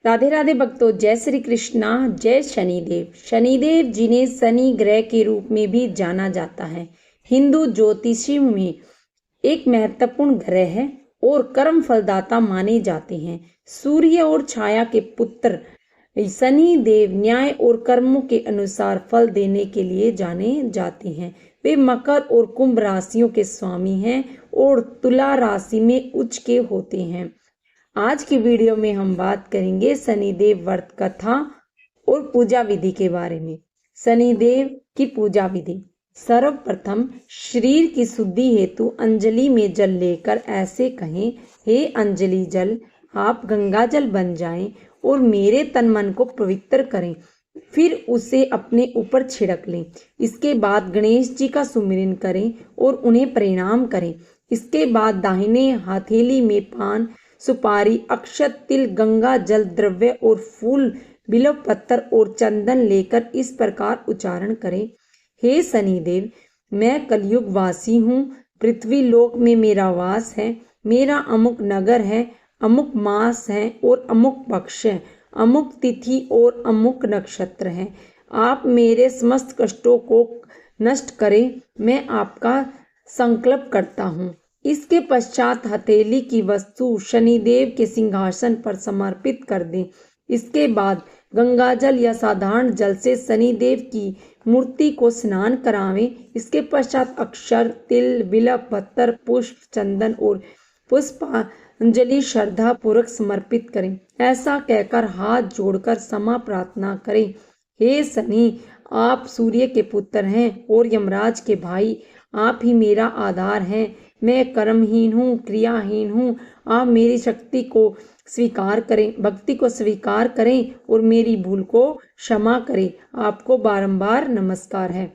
राधे राधे भक्तों, जय श्री कृष्णा, जय शनिदेव। शनिदेव जिन्हें शनि ग्रह के रूप में भी जाना जाता है, हिंदू ज्योतिषी में एक महत्वपूर्ण ग्रह है और कर्म फलदाता माने जाते हैं। सूर्य और छाया के पुत्र शनि देव न्याय और कर्मों के अनुसार फल देने के लिए जाने जाते हैं। वे मकर और कुंभ राशियों के स्वामी हैं और तुला राशि में उच्च के होते हैं। आज की वीडियो में हम बात करेंगे शनिदेव व्रत कथा और पूजा विधि के बारे में। शनिदेव की पूजा विधि। सर्वप्रथम शरीर की शुद्धि हेतु अंजलि में जल लेकर ऐसे कहें, हे अंजलि जल, आप गंगा जल बन जाएं और मेरे तन मन को पवित्र करें। फिर उसे अपने ऊपर छिड़क लें। इसके बाद गणेश जी का सुमिरन करें और उन्हें प्रणाम करें। इसके बाद दाहिने हथेली में पान, सुपारी, अक्षत, तिल, गंगा जल, द्रव्य और फूल, बिल्व पत्थर और चंदन लेकर इस प्रकार उच्चारण करें, हे शनिदेव, मैं कलयुग वासी हूँ। पृथ्वी लोक में मेरा वास है। मेरा अमुक नगर है, अमुक मास है और अमुक पक्ष है, अमुक तिथि और अमुक नक्षत्र है। आप मेरे समस्त कष्टों को नष्ट करें, मैं आपका संकल्प करता हूँ। इसके पश्चात हथेली की वस्तु शनिदेव के सिंहासन पर समर्पित कर दें। इसके बाद गंगाजल या साधारण जल से शनिदेव की मूर्ति को स्नान करावें। इसके पश्चात अक्षर, तिल, बिल्व पत्थर, पुष्प, चंदन और पुष्पांजलि श्रद्धा पूर्वक समर्पित करें। ऐसा कहकर हाथ जोड़कर क्षमा प्रार्थना करें, हे शनि, आप सूर्य के पुत्र हैं और यमराज के भाई, आप ही मेरा आधार हैं। मैं कर्महीन हूँ, क्रियाहीन हूँ। आप मेरी शक्ति को स्वीकार करें, भक्ति को स्वीकार करें और मेरी भूल को क्षमा करें। आपको बारंबार नमस्कार है।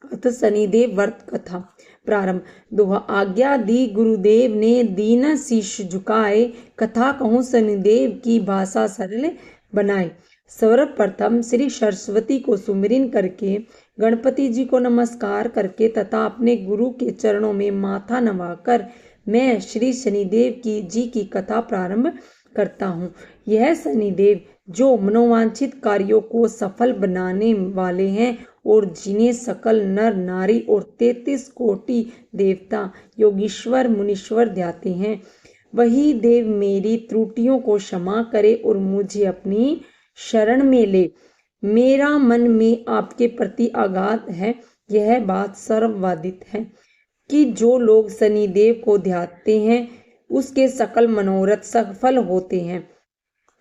अथ शनिदेव व्रत कथा प्रारंभ। दोहा। आज्ञा दी गुरुदेव ने, दीन शीश झुकाए, कथा कहूँ शनिदेव की भाषा सरल बनाए। सर्वप्रथम श्री सरस्वती को सुमिरन करके, गणपति जी को नमस्कार करके तथा अपने गुरु के चरणों में माथा नवाकर मैं श्री शनिदेव जी की कथा प्रारंभ करता हूँ। यह शनिदेव जो मनोवांछित कार्यों को सफल बनाने वाले हैं और जिन्हें सकल नर नारी और 33 कोटि देवता, योगीश्वर, मुनीश्वर ध्याते हैं, वही देव मेरी त्रुटियों को क्षमा करे और मुझे अपनी शरण में ले। मेरा मन में आपके प्रति आगाध है। यह बात सर्ववादित है कि जो लोग शनिदेव को ध्याते हैं उसके सकल मनोरथ सफल होते हैं,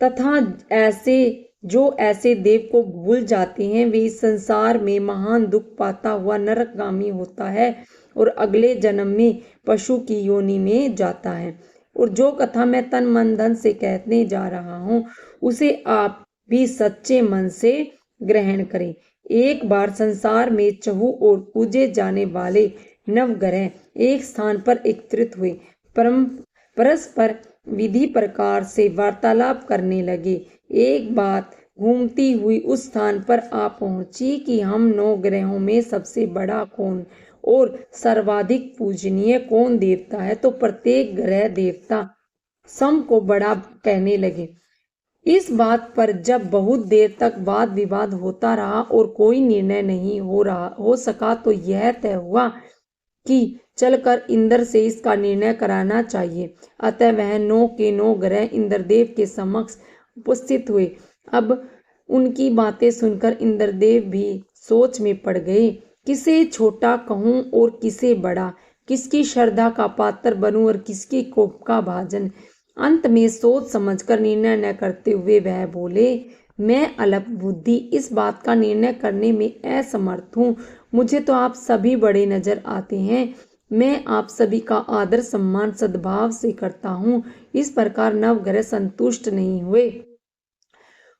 तथा ऐसे देव को भूल जाते हैं वे इस संसार में महान दुख पाता हुआ नरकगामी होता है और अगले जन्म में पशु की योनि में जाता है। और जो कथा मैं तन मन धन से कहने जा रहा हूँ उसे आप भी सच्चे मन से ग्रहण करें। एक बार संसार में चहु और पूजे जाने वाले नवग्रह एक स्थान पर एकत्रित हुए, परस्पर विधि प्रकार से वार्तालाप करने लगे। एक बात घूमती हुई उस स्थान पर आ पहुंची कि हम 9 ग्रहों में सबसे बड़ा कौन और सर्वाधिक पूजनीय कौन देवता है, तो प्रत्येक ग्रह देवता सम को बड़ा कहने लगे। इस बात पर जब बहुत देर तक वाद विवाद होता रहा और कोई निर्णय नहीं हो सका, तो यह तय हुआ कि चलकर इंद्र से इसका निर्णय कराना चाहिए। अतः वह 9 के 9 ग्रह इंद्रदेव के समक्ष उपस्थित हुए। अब उनकी बातें सुनकर इंद्रदेव भी सोच में पड़ गए, किसे छोटा कहूँ और किसे बड़ा, किसकी श्रद्धा का पात्र बनूं और किसकी कोप का भाजन। अंत में सोच समझकर निर्णय न करते हुए वह बोले, मैं अल्प बुद्धि इस बात का निर्णय करने में असमर्थ हूँ। मुझे तो आप सभी बड़े नजर आते हैं। मैं आप सभी का आदर सम्मान सद्भाव से करता हूँ। इस प्रकार नवग्रह संतुष्ट नहीं हुए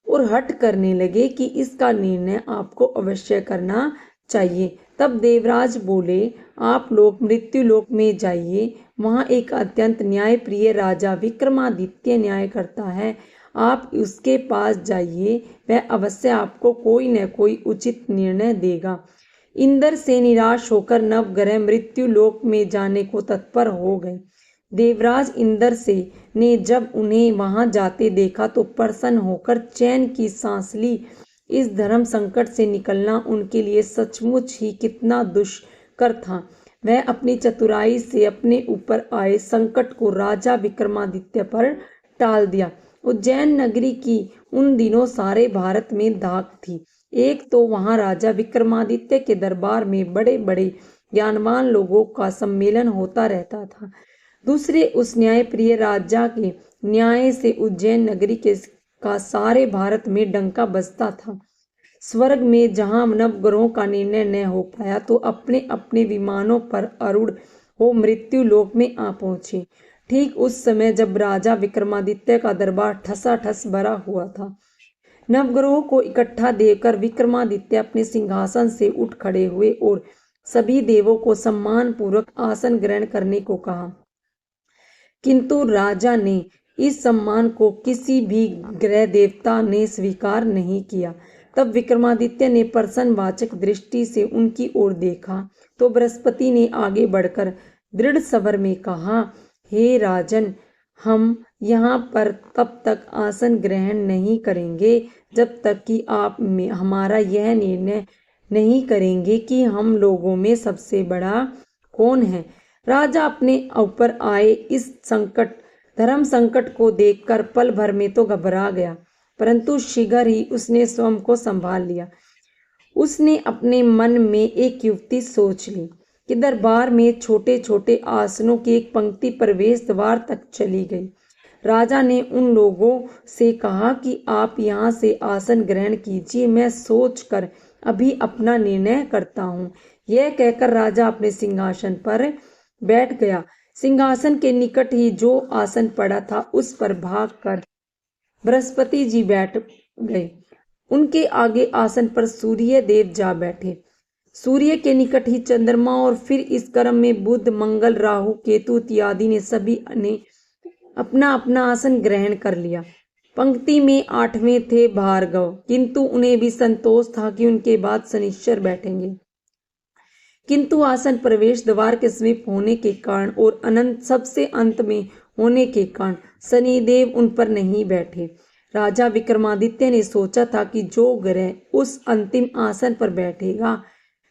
और हठ करने लगे कि इसका निर्णय आपको अवश्य करना चाहिए। तब देवराज बोले, आप लोग मृत्यु लोक में जाइए, वहाँ एक अत्यंत न्यायप्रिय राजा विक्रमादित्य न्याय करता है। आप उसके पास जाइए, वह अवश्य आपको कोई न कोई उचित निर्णय देगा। इंद्र से निराश होकर नवग्रह मृत्यु लोक में जाने को तत्पर हो गए। देवराज इंद्र से ने जब उन्हें वहां जाते देखा तो प्रसन्न होकर चैन की सांस ली। इस धर्म संकट से निकलना उनके लिए सचमुच ही कितना दुष्कर था। वह अपनी चतुराई से अपने ऊपर आए संकट को राजा विक्रमादित्य पर टाल दिया। उज्जैन नगरी की उन दिनों सारे भारत में धाक थी। एक तो वहां राजा विक्रमादित्य के दरबार में बड़े बड़े ज्ञानवान लोगों का सम्मेलन होता रहता था, दूसरे उस न्यायप्रिय राजा के न्याय से उज्जैन नगरी का सारे भारत में डंका बजता था। स्वर्ग में जहां नवग्रहों का निर्णय न हो पाया तो अपने अपने विमानों पर आरूढ़ हो मृत्यु लोक में आ पहुंचे। ठीक उस समय जब राजा विक्रमादित्य का दरबार ठसाठस भरा हुआ था, नवग्रहों को इकट्ठा देखकर विक्रमादित्य अपने सिंहासन से उठ खड़े हुए और सभी देवों को सम्मान पूर्वक आसन ग्रहण करने को कहा। किंतु राजा ने इस सम्मान को किसी भी ग्रह देवता ने स्वीकार नहीं किया। तब विक्रमादित्य ने प्रश्नवाचक दृष्टि से उनकी ओर देखा तो बृहस्पति ने आगे बढ़कर दृढ़ स्वर में कहा, हे राजन, हम यहाँ पर तब तक आसन ग्रहण नहीं करेंगे जब तक कि आप हमारा यह निर्णय नहीं करेंगे कि हम लोगों में सबसे बड़ा कौन है। राजा अपने ऊपर आए इस धर्म संकट को देखकर पल भर में तो घबरा गया, परंतु शीघ्र ही उसने स्वयं को संभाल लिया। उसने अपने मन में एक युक्ति सोच ली कि दरबार में छोटे छोटे आसनों की एक पंक्ति प्रवेश द्वार तक चली गई। राजा ने उन लोगों से कहा कि आप यहाँ से आसन ग्रहण कीजिए, मैं सोचकर अभी अपना निर्णय करता हूँ। यह कहकर राजा अपने सिंहासन पर बैठ गया। सिंहासन के निकट ही जो आसन पड़ा था उस पर भागकर बृहस्पति जी बैठ गए। उनके आगे आसन पर सूर्य देव जा बैठे। सूर्य के निकट ही चंद्रमा और फिर इस क्रम में बुध, मंगल, राहु, केतु इत्यादि ने सभी ने अपना अपना आसन ग्रहण कर लिया। पंक्ति में 8वें थे भार्गव, किंतु उन्हें भी संतोष था कि उनके बाद शनिश्चर बैठेंगे। किंतु आसन प्रवेश द्वार के समीप होने के कारण और अनंत सबसे अंत में होने के कारण शनिदेव उन पर नहीं बैठे। राजा विक्रमादित्य ने सोचा था कि जो ग्रह उस अंतिम आसन पर बैठेगा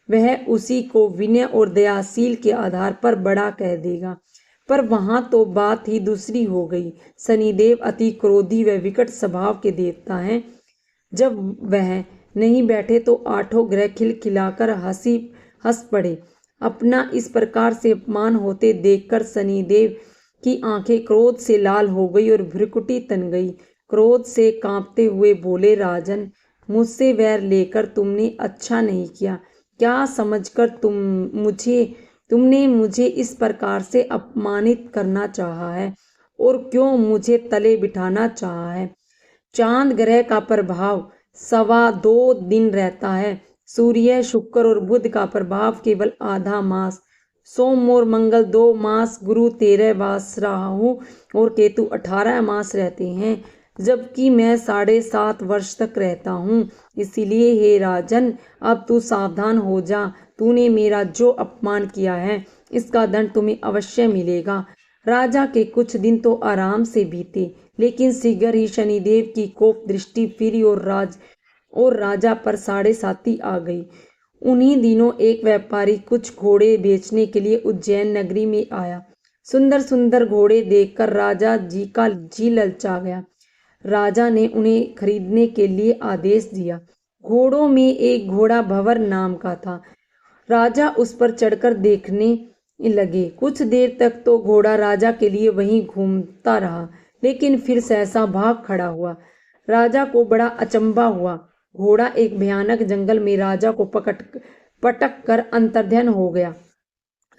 वह उसी को विनय और दयाशील के आधार पर बड़ा कह देगा, पर वहां तो बात ही दूसरी हो गई। शनिदेव अति क्रोधी व विकट स्वभाव के देवता हैं। जब वह नहीं बैठे तो 8 ग्रह खिलखिलाकर हंस पड़े। अपना इस प्रकार से अपमान होते देखकर शनिदेव की आंखें क्रोध से लाल हो गई और भ्रुकुटी तन गई। क्रोध से कांपते हुए बोले, राजन, मुझसे वैर लेकर तुमने अच्छा नहीं किया। क्या समझकर तुमने मुझे इस प्रकार से अपमानित करना चाहा है और क्यों मुझे तले बिठाना चाहा है। चांद ग्रह का प्रभाव 2.25 दिन रहता है। सूर्य, शुक्र और बुध का प्रभाव केवल आधा मास। सोम और मंगल 2 मास, गुरु 13 मास, राहु और केतु 18 मास रहते हैं, जबकि मैं 7.5 वर्ष तक रहता हूँ। इसीलिए हे राजन, अब तू सावधान हो जा। तूने मेरा जो अपमान किया है इसका दंड तुम्हें अवश्य मिलेगा। राजा के कुछ दिन तो आराम से बीते, लेकिन शीघ्र ही शनिदेव की कोप दृष्टि फिरी और राजा पर 7.5 आ गई। उन्हीं दिनों एक व्यापारी कुछ घोड़े बेचने के लिए उज्जैन नगरी में आया। सुंदर सुंदर घोड़े देखकर राजा जी का जी ललचा गया। राजा ने उन्हें खरीदने के लिए आदेश दिया। घोड़ों में एक घोड़ा भंवर नाम का था। राजा उस पर चढ़कर देखने लगे। कुछ देर तक तो घोड़ा राजा के लिए वहीं घूमता रहा, लेकिन फिर सहसा भाग खड़ा हुआ। राजा को बड़ा अचंभा हुआ। घोड़ा एक भयानक जंगल में राजा को पटक कर अंतर्ध्यान हो गया।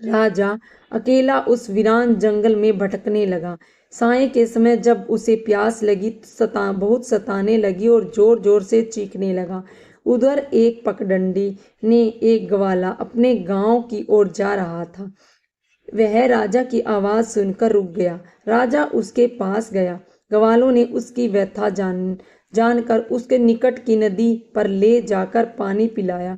राजा अकेला उस वीरान जंगल में भटकने लगा। साय के समय जब उसे प्यास लगी तो बहुत सताने लगी और जोर जोर से चीखने लगा। उधर एक पगडंडी ने एक ग्वाला अपने गांव की ओर जा रहा था। वह राजा की आवाज सुनकर रुक गया। राजा उसके पास गया। ग्वालों ने उसकी व्यथा जानकर उसके निकट की नदी पर ले जाकर पानी पिलाया।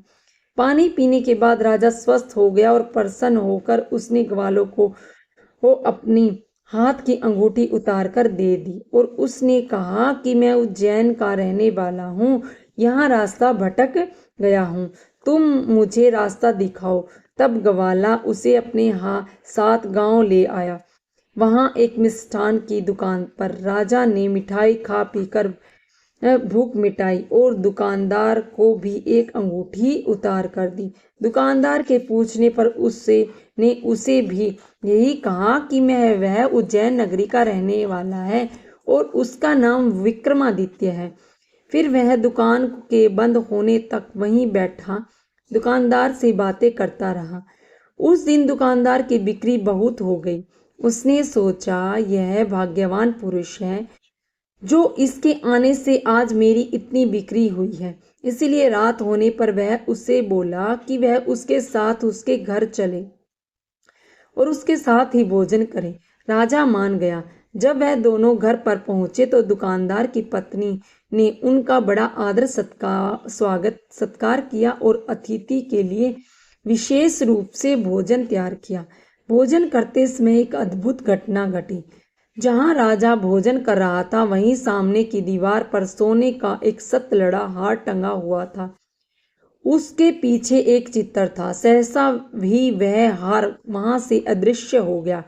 पानी पीने के बाद राजा स्वस्थ हो गया और प्रसन्न होकर उसने ग्वालों को अपनी हाथ की अंगूठी उतार कर दे दी और उसने कहा कि मैं उज्जैन का रहने वाला हूँ, यहाँ रास्ता भटक गया हूँ, तुम मुझे रास्ता दिखाओ। तब ग्वाला उसे अपने साथ गांव ले आया। वहां एक मिष्ठान की दुकान पर राजा ने मिठाई खा पीकर भूख मिटाई और दुकानदार को भी एक अंगूठी उतार कर दी। दुकानदार के पूछने पर उसे भी यही कहा कि वह उज्जैन नगरी का रहने वाला है और उसका नाम विक्रमादित्य है। फिर वह दुकान के बंद होने तक वहीं बैठा दुकानदार से बातें करता रहा। उस दिन दुकानदार की बिक्री बहुत हो गई। उसने सोचा, यह भाग्यवान पुरुष है जो इसके आने से आज मेरी इतनी बिक्री हुई है। इसीलिए रात होने पर वह उससे बोला कि वह उसके साथ उसके घर चले और उसके साथ ही भोजन करे। राजा मान गया। जब वह दोनों घर पर पहुंचे तो दुकानदार की पत्नी ने उनका बड़ा आदर सत्कार किया और अतिथि के लिए विशेष रूप से भोजन तैयार किया। भोजन करते समय एक अद्भुत घटना घटी। जहां राजा भोजन कर रहा था वहीं सामने की दीवार पर सोने का एक सतलड़ा हार टंगा हुआ था। उसके पीछे एक चित्र था। सहसा भी वह हार वहां से अदृश्य हो गया।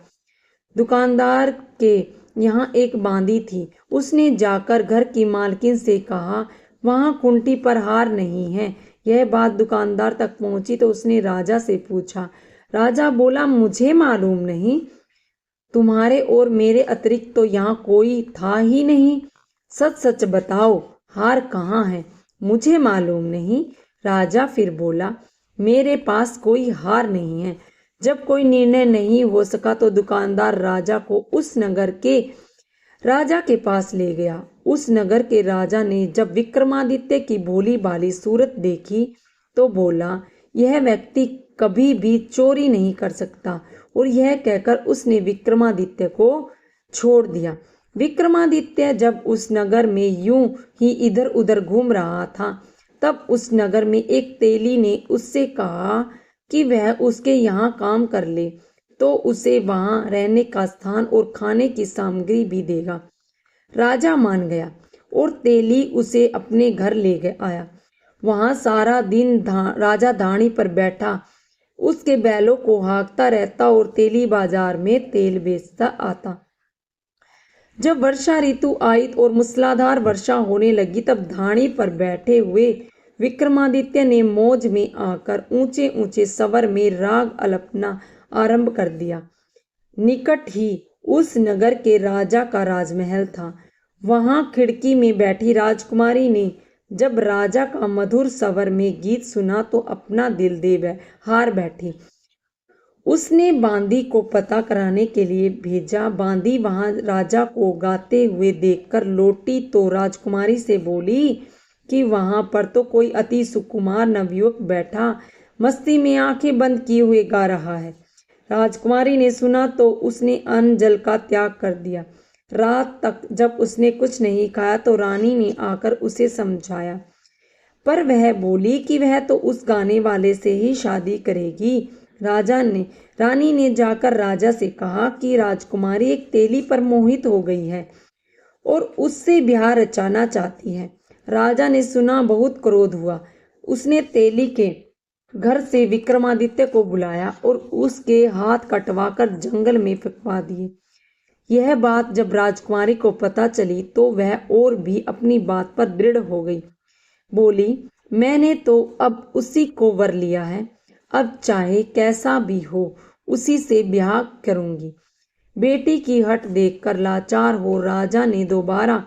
दुकानदार के यहाँ एक बांदी थी। उसने जाकर घर की मालकिन से कहा, वहां कुंटी पर हार नहीं है। यह बात दुकानदार तक पहुंची तो उसने राजा से पूछा। राजा बोला, मुझे मालूम नहीं, तुम्हारे और मेरे अतिरिक्त तो यहाँ कोई था ही नहीं। सच सच बताओ, हार कहाँ है? मुझे मालूम नहीं। राजा फिर बोला, मेरे पास कोई हार नहीं है। जब कोई निर्णय नहीं हो सका तो दुकानदार राजा को उस नगर के राजा के पास ले गया। उस नगर के राजा ने जब विक्रमादित्य की भोली भाली सूरत देखी तो बोला, यह व्यक्ति कभी भी चोरी नहीं कर सकता, और यह कहकर उसने विक्रमादित्य को छोड़ दिया। विक्रमादित्य जब उस नगर में यूं ही इधर उधर घूम रहा था तब उस नगर में एक तेली ने उससे कहा कि वह उसके यहाँ काम कर ले तो उसे वहां रहने का स्थान और खाने की सामग्री भी देगा। राजा मान गया और तेली उसे अपने घर ले आया। वहां सारा दिन राजा धानी पर बैठा उसके बैलों को हाँकता रहता और तेली बाजार में तेल बेचता आता। जब वर्षा ऋतु आई और मूसलाधार वर्षा होने लगी तब धानी पर बैठे हुए विक्रमादित्य ने मौज में आकर ऊंचे ऊंचे स्वर में राग अल्पना आरंभ कर दिया। निकट ही उस नगर के राजा का राजमहल था। वहां खिड़की में बैठी राजकुमारी ने जब राजा का मधुर स्वर में गीत सुना तो अपना दिल दे हार बैठी। उसने बांदी को पता कराने के लिए भेजा। बांदी वहां राजा को गाते हुए देखकर लौटी तो राजकुमारी से बोली कि वहां पर तो कोई अति सुकुमार नवयुवक बैठा मस्ती में आंखें बंद किए हुए गा रहा है। राजकुमारी ने सुना तो उसने अन्न जल का त्याग कर दिया। रात तक जब उसने कुछ नहीं खाया तो रानी ने आकर उसे समझाया, पर वह बोली कि वह तो उस गाने वाले से ही शादी करेगी। रानी ने जाकर राजा से कहा कि राजकुमारी एक तेली पर मोहित हो गई है और उससे ब्याह रचाना चाहती है। राजा ने सुना, बहुत क्रोध हुआ। उसने तेली के घर से विक्रमादित्य को बुलाया और उसके हाथ कटवाकर जंगल में फेंकवा दिए। यह बात जब राजकुमारी को पता चली तो वह और भी अपनी बात पर दृढ़ हो गई। बोली, मैंने तो अब उसी को वर लिया है, अब चाहे कैसा भी हो उसी से ब्याह करूंगी। बेटी की हट देखकर लाचार हो राजा ने दोबारा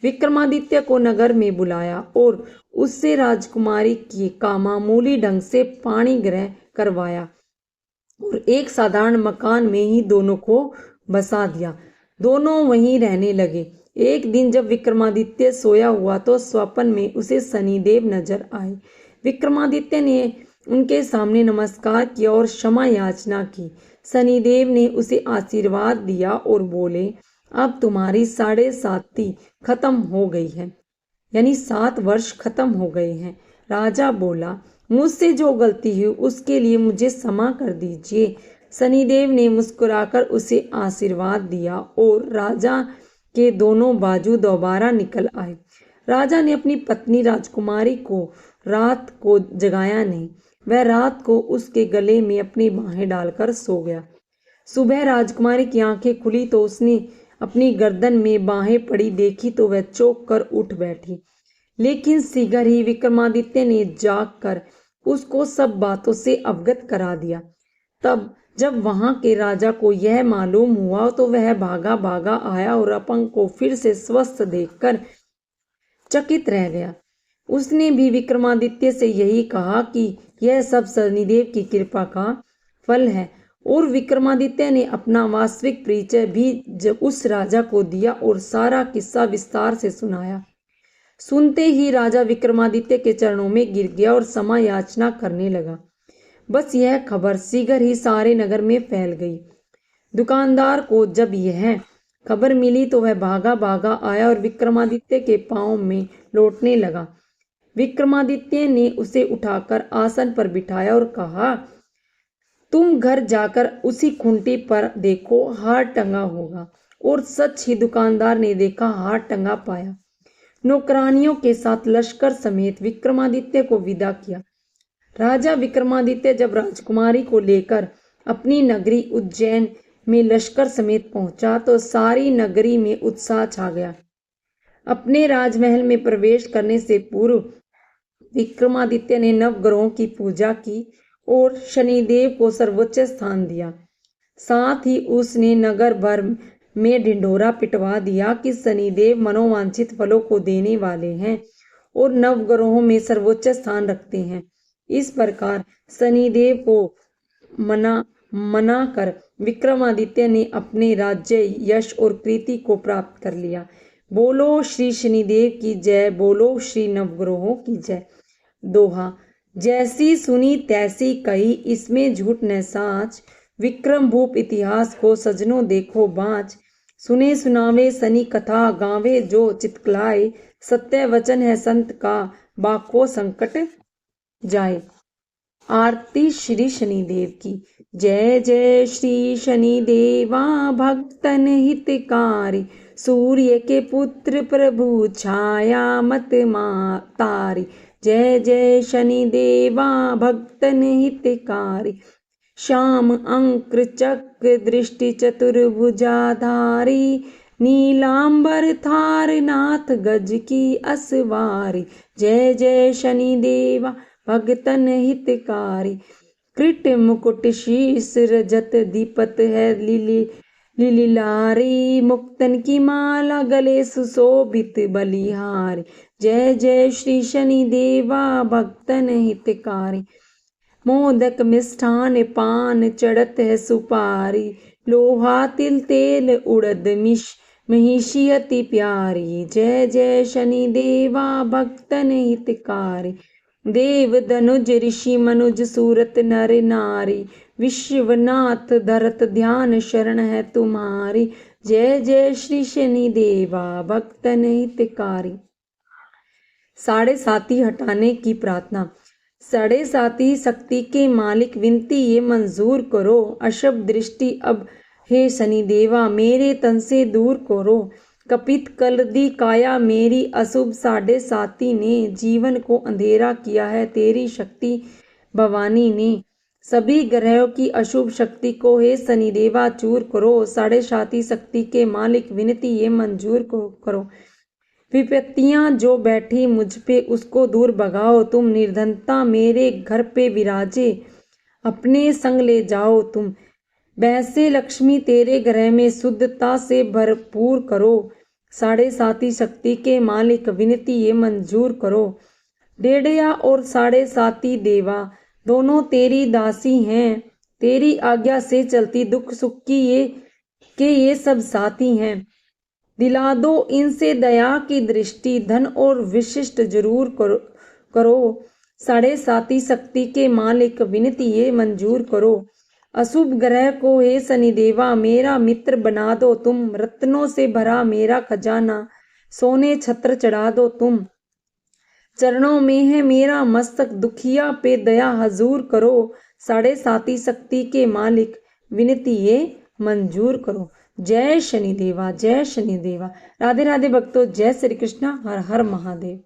विक्रमादित्य को नगर में बुलाया और उससे राजकुमारी का मामूली ढंग से पाणी ग्रह करवाया और एक साधारण मकान में ही दोनों को बसा दिया। दोनों वहीं रहने लगे। एक दिन जब विक्रमादित्य सोया हुआ तो स्वप्न में उसे शनिदेव नजर आए। विक्रमादित्य ने उनके सामने नमस्कार किया और क्षमा याचना की। शनिदेव ने उसे आशीर्वाद दिया और बोले, अब तुम्हारी 7.5 खत्म हो गई है, यानी 7 वर्ष खत्म हो गए हैं। राजा बोला, मुझसे जो गलती हुई उसके लिए मुझे क्षमा कर दीजिए। शनिदेव ने मुस्कुराकर उसे आशीर्वाद दिया और राजा के दोनों बाजू दोबारा निकल आए। राजा ने अपनी पत्नी राजकुमारी को रात को जगाया नहीं। वह रात को उसके गले में अपनी बाहें डालकर सो गया। सुबह राजकुमारी की आंखें खुली तो उसने अपनी गर्दन में बाहें पड़ी देखी तो वह चौंक कर उठ बैठी। लेकिन शीघ्र ही विक्रमादित्य ने जाग कर उसको सब बातों से अवगत करा दिया। तब जब वहां के राजा को यह मालूम हुआ तो वह भागा भागा आया और अपंग को फिर से स्वस्थ देखकर चकित रह गया। उसने भी विक्रमादित्य से यही कहा कि यह सब शनिदेव की कृपा का फल है और विक्रमादित्य ने अपना वास्तविक परिचय भी जब उस राजा को दिया और सारा किस्सा विस्तार से सुनाया। सुनते ही राजा विक्रमादित्य के चरणों में गिर गया और क्षमा याचना करने लगा। बस यह खबर शीघ्र ही सारे नगर में फैल गई। दुकानदार को जब यह खबर मिली तो वह भागा भागा आया और विक्रमादित्य के पांव में लौटने लगा। विक्रमादित्य ने उसे उठाकर आसन पर बिठाया और कहा, तुम घर जाकर उसी खूंटी पर देखो, हार टंगा होगा। और सच ही दुकानदार ने देखा, हार टंगा पाया। नौकरानियों के साथ लश्कर समेत विक्रमादित्य को विदा किया। राजा विक्रमादित्य जब राजकुमारी को लेकर अपनी नगरी उज्जैन में लश्कर समेत पहुंचा तो सारी नगरी में उत्साह छा गया। अपने राजमहल में प्रवेश करने से पूर्व विक्रमादित्य ने नवग्रहों की पूजा की और शनिदेव को सर्वोच्च स्थान दिया। साथ ही उसने नगर भर में ढिंढोरा पिटवा दिया कि शनिदेव मनोवांछित फलों को देने वाले हैं और नवग्रहों में सर्वोच्च स्थान रखते हैं। इस प्रकार शनिदेव को मना कर विक्रमादित्य ने अपने राज्य, यश और कीर्ति को प्राप्त कर लिया। बोलो श्री शनिदेव की जय, बोलो श्री नवग्रहों की जय। दोहा, जैसी सुनी तैसी कही, इसमें झूठ न साच। विक्रम भूप इतिहास को सजनों देखो बाँच। सुने सुनावे शनि कथा, गावे जो चितकलाए। सत्य वचन है संत का, बाको संकट जाए। आरती श्री शनिदेव की। जय जय श्री शनिदेवा भक्तन हितकारी। सूर्य के पुत्र प्रभु छाया मत तारी। जय जय शनिदेवा भक्तन हितकारी। श्याम अंक चक्र दृष्टि चतुर्भुजाधारी। नीलांबर थार नाथ गज की असवारी। जय जय शनिदेवा भक्तन हितकारी। कृट मुकुट शीस रजत दीपत है लिलिलारी। मुक्तन की माला गले सुशोभित बलिहारी। जय जय श्री शनिदेवा भक्तन हितकारी। मोदक मिष्ठान पान चढ़त है सुपारी। लोहा तिल तेल उड़द महिषी अति प्यारी। जय जय शनिदेवा भक्तन हितकारी। देव धनुज ऋषि मनुज सूरत नर नारी। विश्वनाथ धरत ध्यान शरण है तुम्हारी। जय जय श्री शनिदेवा भक्तन हितकारी। साढ़े साती हटाने की प्रार्थना। साढ़े साती शक्ति के मालिक विनती ये मंजूर करो। अशुभ दृष्टि अब हे शनिदेवा मेरे तन से दूर करो। कपित कलदी काया मेरी अशुभ साढ़े साती ने। जीवन को अंधेरा किया है तेरी शक्ति भवानी ने। सभी ग्रहों की अशुभ शक्ति को हे शनिदेवा चूर करो। साढ़े साती शक्ति के मालिक विनती ये मंजूर करो। विपत्तियां जो बैठी मुझ पे उसको दूर भगाओ तुम। निर्धनता मेरे घर पे विराजे अपने संग ले जाओ तुम। वैसे लक्ष्मी तेरे ग्रह में शुद्धता से भरपूर करो। साढ़े साती शक्ति के मालिक विनती ये मंजूर करो। डेढ़िया और साढ़े साती देवा दोनों तेरी दासी हैं। तेरी आज्ञा से चलती दुख सुख की ये सब साथी हैं। दिला दो इनसे दया की दृष्टि। धन और विशिष्ट जरूर करो। साढ़े साती शक्ति के मालिक विनती ये मंजूर करो। अशुभ ग्रह को हे शनिदेवा मेरा मित्र बना दो तुम। रत्नों से भरा मेरा खजाना सोने छत्र चढ़ा दो तुम। चरणों में है मेरा मस्तक दुखिया पे दया हजूर करो। साढ़े साती शक्ति के मालिक विनती ये मंजूर करो। जय शनिदेवा, जय शनिदेवा। राधे राधे भक्तों, जय श्री कृष्णा, हर हर महादेव।